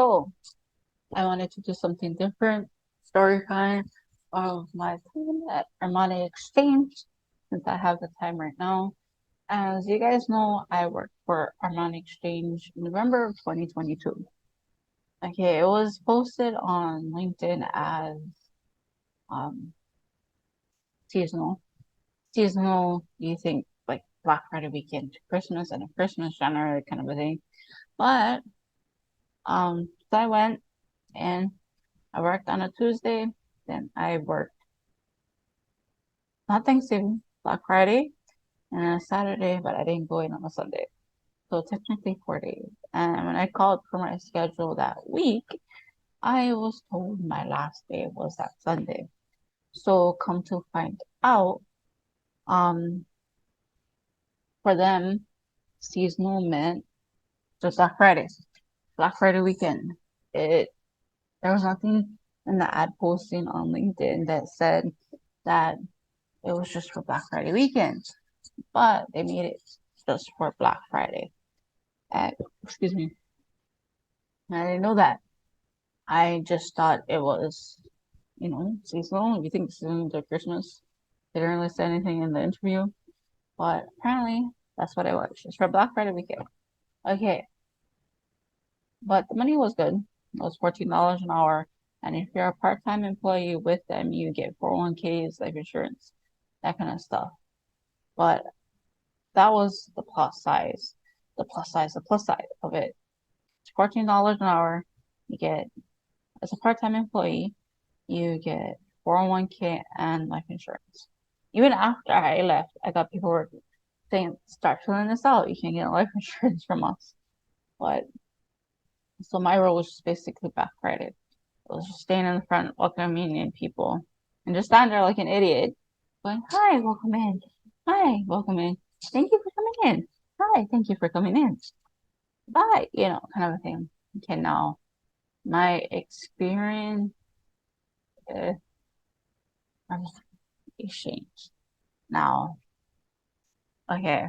So I wanted to do something different, story time of my time at Armani Exchange, since I have the time right now. As you guys know, I worked for Armani Exchange in November of 2022. Okay, it was posted on LinkedIn as um, seasonal. Seasonal, you think like Black Friday weekend to Christmas and a Christmas January kind of a thing. But so I went and I worked on a Tuesday, then I worked not Thanksgiving, Black Friday, and a Saturday, but I didn't go in on a Sunday. So technically 4 days. And when I called for my schedule that week, I was told my last day was that Sunday. So come to find out, um, for them, seasonal meant just Black Friday, Black Friday weekend. It There was nothing in the ad posting on LinkedIn that said that it was just for Black Friday weekend, but they made it just for Black Friday. And, excuse me, I didn't know that. I just thought it was, seasonal. If you think seasonal to Christmas, they didn't really say anything in the interview, but apparently that's what it was. Just for Black Friday weekend. Okay, but the money was good. It was $14 an hour. And if you're a part-time employee with them, you get 401ks, life insurance, that kind of stuff. But that was the plus size, the plus side of it. It's $14 an hour. You get, as a part-time employee, you get 401k and life insurance. Even after I left, I got paperwork saying, start filling this out. You can get life insurance from us. But so my role was just basically back credit. It was just staying in the front, welcoming people, and just standing there like an idiot, going, "Hi, welcome in. Hi, welcome in. Thank you for coming in. Hi, thank you for coming in. Bye." Kind of a thing. Okay, now my experience uh, from exchange. Now, okay,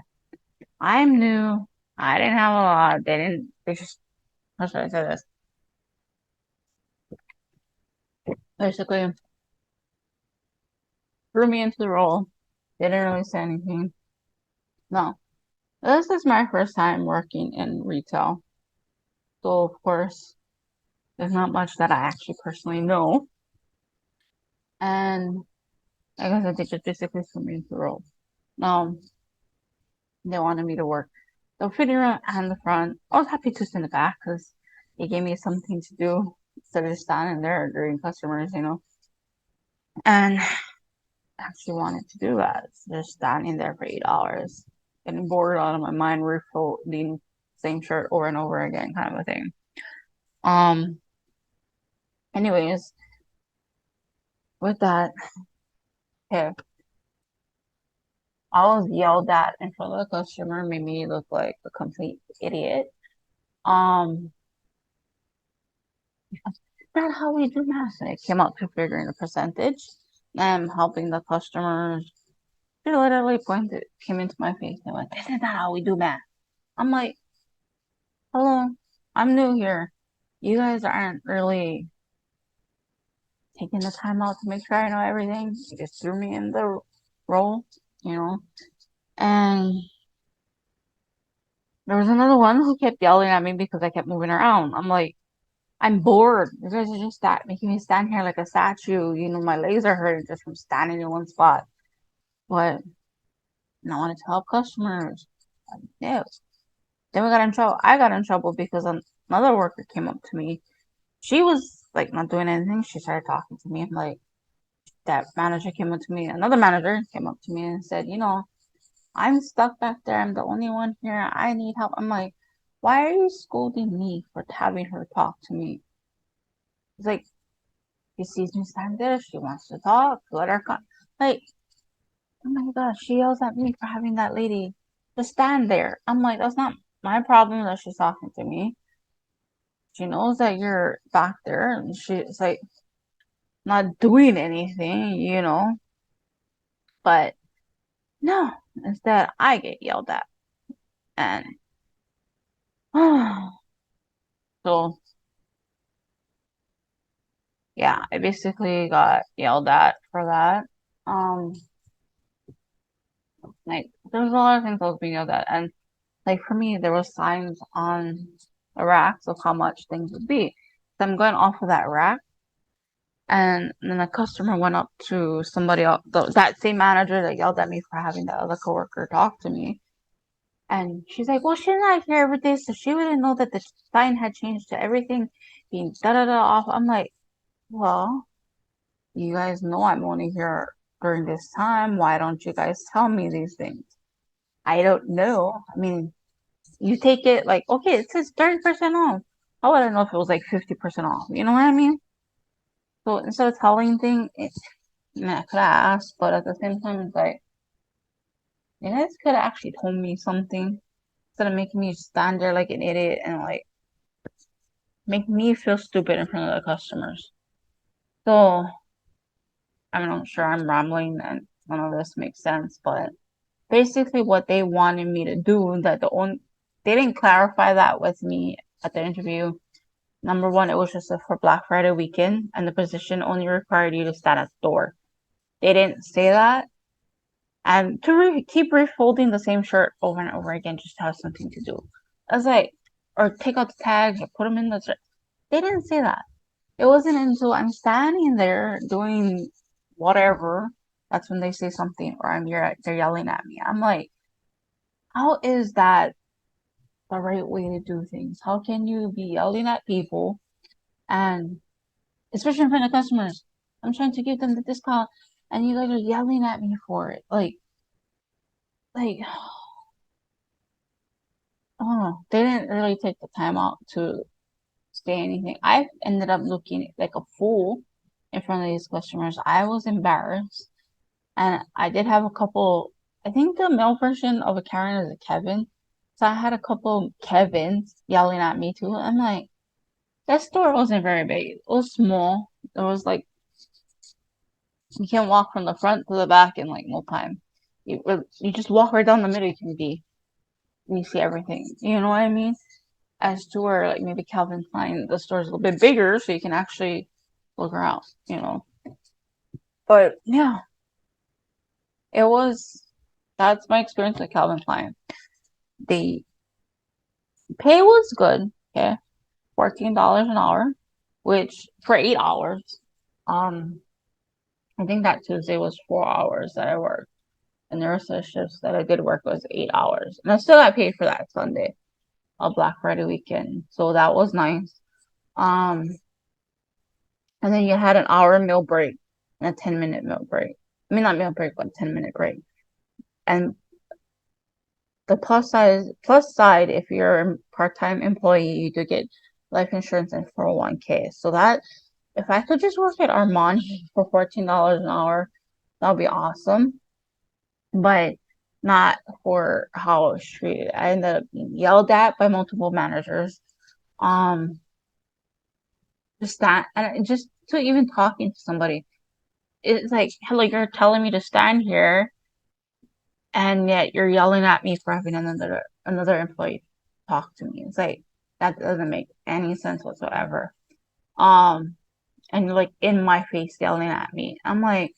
I'm new. I didn't have a lot. They just, how should I say this? Basically, threw me into the role. They didn't really say anything. No, this is my first time working in retail. So, of course, there's not much that I actually personally know. And like I said, they just basically threw me into the role. Now, they wanted me to work the fitting room and the front. I was happy to sit in the back because it gave me something to do instead of just standing there during customers. And I actually wanted to do that. Just standing there for 8 hours, getting bored out of my mind, refolding same shirt over and over again, kind of a thing. Um, Anyways, with that, okay, I was yelled at in front of the customer, made me look like a complete idiot. Um, Not how we do math. And it came out to figuring the percentage. I'm helping the customers. She literally came into my face and went, "This is not how we do math." I'm like, "Hello, I'm new here. You guys aren't really taking the time out to make sure I know everything. You just threw me in the role, you know?" And there was another one who kept yelling at me because I kept moving around. I'm like, I'm bored. You guys are just making me stand here like a statue. My legs are hurting just from standing in one spot. But I wanted to help customers. Yeah. Then we got in trouble. I got in trouble because another worker came up to me. She was like not doing anything. She started talking to me. I'm like, that manager came up to me. Another manager came up to me and said, I'm stuck back there. I'm the only one here. I need help. I'm like, why are you scolding me for having her talk to me? It's like, she sees me stand there. She wants to talk. Let her come. Like, oh my gosh, she yells at me for having that lady just stand there. I'm like, that's not my problem that she's talking to me. She knows that you're back there and she's like not doing anything. But no, instead I get yelled at. And so yeah, I basically got yelled at for that. Um, like there was a lot of things I was being yelled at, and like for me, there was signs on the racks of how much things would be. So I'm going off of that rack, and then a customer went up to somebody else, that same manager that yelled at me for having that other coworker talk to me. And she's like, well, she's not here every day, so she wouldn't know that the sign had changed to everything being da da da off. I'm like, well, you guys know I'm only here during this time. Why don't you guys tell me these things? I don't know. I mean, you take it like, okay, it says 30% off. How would I know if it was like 50% off? You know what I mean? So instead of telling things, I mean, I could have asked, but at the same time, it's like, you guys could have actually told me something instead of making me stand there like an idiot and like make me feel stupid in front of the customers. So, I mean, I'm sure I'm rambling and none of this makes sense, but basically what they wanted me to do, they didn't clarify that with me at the interview. Number one, it was just for Black Friday weekend, and the position only required you to stand at the door. They didn't say that. And to keep refolding the same shirt over and over again just to have something to do. I was like, or take out the tags or put them in the. They didn't say that. It wasn't until I'm standing there doing whatever, that's when they say something, or they're yelling at me. I'm like, how is that the right way to do things? How can you be yelling at people and especially in front of customers? I'm trying to give them the discount and you guys are yelling at me for it. Like, oh, they didn't really take the time out to say anything. I ended up looking like a fool in front of these customers. I was embarrassed. And I did have a couple, I think the male version of a Karen is a Kevin. So I had a couple Kevins yelling at me too. I'm like, that store wasn't very big. It was small. It was like, you can't walk from the front to the back in like no time. You just walk right down the middle, you see everything. You know what I mean? As to where like maybe Calvin Klein, the store's a little bit bigger, so you can actually look around, you know. But yeah, it was, that's my experience with Calvin Klein. The pay was good, okay, $14 an hour, which for 8 hours. Um, I think that Tuesday was 4 hours that I worked, and the rest of the shifts that I did work was 8 hours, and I still got paid for that Sunday, a Black Friday weekend, so that was nice. Um, and then you had an hour meal break and a 10-minute meal break. I mean, not meal break, but 10-minute break. And the plus side, if you're a part-time employee, you do get life insurance and 401k. So that if I could just work at Armani for $14 an hour, that would be awesome. But not for how I was treated. I ended up being yelled at by multiple managers. Um, just that, and just to even talking to somebody, it's like, hello, you're telling me to stand here, and yet you're yelling at me for having another employee talk to me. It's like that doesn't make any sense whatsoever. Um, and you're like in my face yelling at me. I'm like,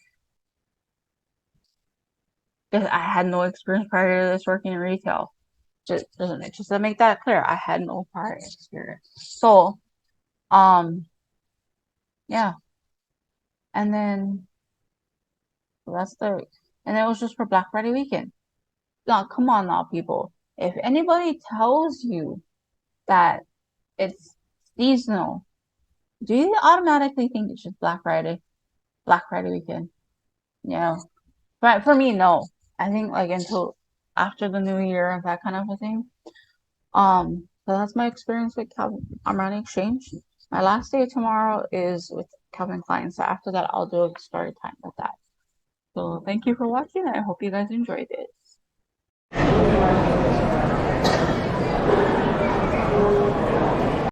I had no experience prior to this working in retail. Just to make that clear, I had no prior experience. So, um, yeah, and then that's the, and it was just for Black Friday weekend. Now, come on now, people. If anybody tells you that it's seasonal, do you automatically think it's just Black Friday weekend? Yeah. But for me, no. I think like until after the new year and that kind of a thing. So that's my experience with Armani Exchange. My last day tomorrow is with Calvin Klein. So after that, I'll do a story time with that. So thank you for watching. I hope you guys enjoyed it.